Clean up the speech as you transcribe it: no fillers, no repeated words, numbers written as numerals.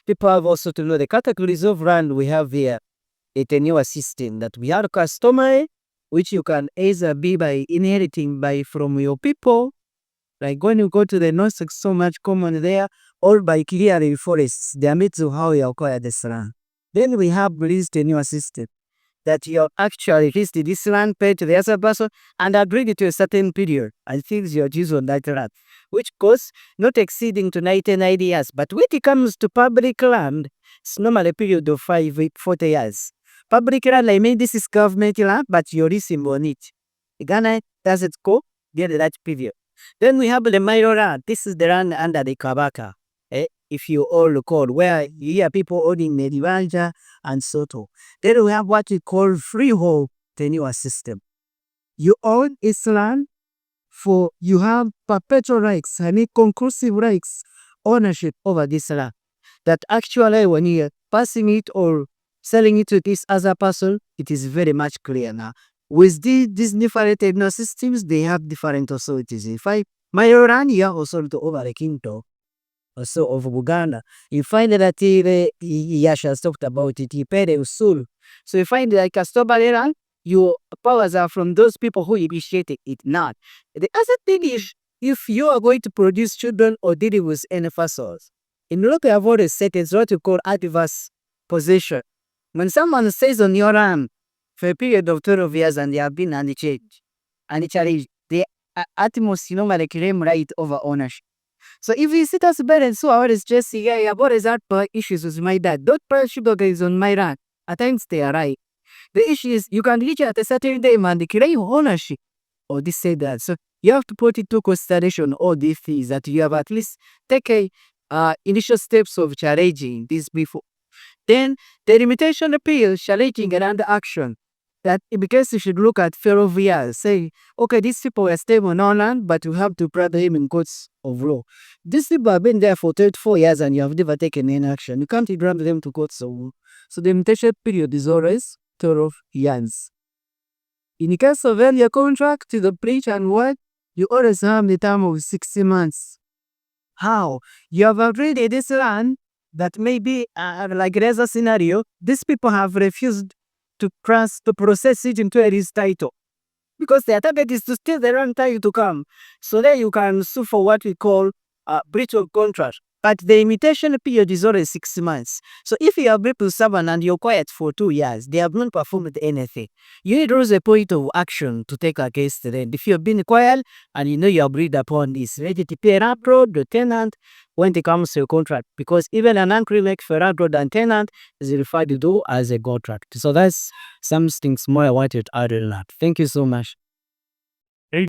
people have also to know the categories of land we have here. A tenure system that we have customary, which you can either be by inheriting from your people, like when you go to the north, it's so much common there, or by clearing forests. They are made to how you acquire this land. Then we have lease tenure system that you actually leased this land, paid to the other person, and agreed to a certain period, and things you're used on that land, which goes not exceeding to 99 years. But when it comes to public land, it's normally a period of 40 years. Public land, I mean, this is government land, but you're leasing on it. Ghana doesn't go beyond that period. Then we have the minor land. This is the land under the Kabaka. If you all recall, where you hear people owning Medivanja and Soto. Then we have what we call freehold tenure system. You own its land for you have perpetual rights and conclusive rights, ownership over this land. That actually when you're passing it or selling it to this other person, it is very much clear now. With these different tenure systems, they have different authorities. If my land here also to over the kingdom. Also of Uganda, you find that Yasha has talked about it, he paid a usul. So you find like a land, your powers are from those people who initiated it, not. The other thing is, if you are going to produce children or dealing with any fossils, in look I've always said it's what you call adverse possession. When someone says on your land for a period of 12 years and they have been unchanged, and they at most normally claim right over ownership. So if you sit as parents who are always just say, yeah, what is that issues with my dad? Don't sugar is on my land. At times they are right. The issue is you can reach at a certain time and claim ownership or this say that. So you have to put into consideration all these things that you have at least taken initial steps of challenging this before. Then the limitation appeal, challenging another action. That because you should look at fellow VRs, say, okay, these people are stable on our land, but you have to brother him in courts of law. These people have been there for 34 years and you have never taken any action. You can't grab them to court of law. So the limitation period is always 12 years. In the case of earlier contract to the breach and what, you always have the term of 60 months. How? You have agreed this land that maybe like there's a scenario, these people have refused to process it into a lease title. Because their target is to steal the land title to come. So then you can sue for what we call breach of contract. But the limitation period is always 6 months. So if you have to someone and you're quiet for 2 years, they have not performed anything. You need to raise a point of action to take against them. If you have been quiet and you know you agreed upon this, ready to pay rent road, the tenant, when it comes to a contract. Because even an agreement for rent road and tenant is referred to as a contract. So that's some things more I wanted to add in that. Thank you so much.